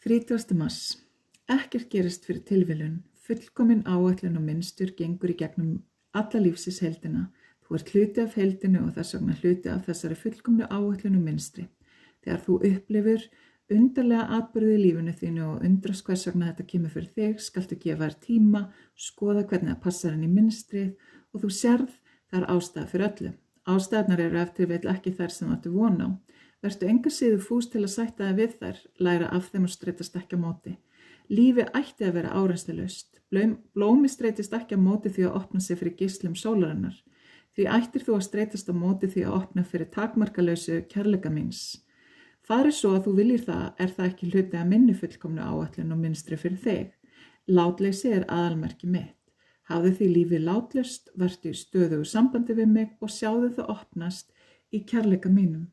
30. mars. Ekkert gerist fyrir tilviljun. Fullkomin áætlun og mynstur gengur í gegnum alla lífsins heildina. Þú ert hluti af heildinu og þess vegna hluti af þessari fullkomnu áætlun og mynstri. Þegar þú upplifir undarlega atburði í lífinu þínu og undrast hvers vegna þetta kemur fyrir þig, skaltu gefa þér tíma, skoða hvernig það passar inn í mynstrið og þú sérð það er ástæða fyrir öllu. Ástæðarnar eru ef til vill ekki þær sem þú áttu von á. Vertu engu síður fús til að sætta þig við þær, læra af þeim og streitast ekki á móti. Lífi ætti að vera áreynslulaust. Blómi streitist ekki á móti því að opna sig fyrir geislum sólarinnar. Því ættir þú að streitast á móti því að opna fyrir takmarkalausu kærleika míns. Fari svo að þú viljir það, er það ekki hluti að minni fullkomnu áætlun og mynstri fyrir þig. Látleysi er aðalmerki mitt. Hafðu því lífið látlaust, vertu í stöðugu sambandi við mig og sjáðu það opnast í kærleika mínum.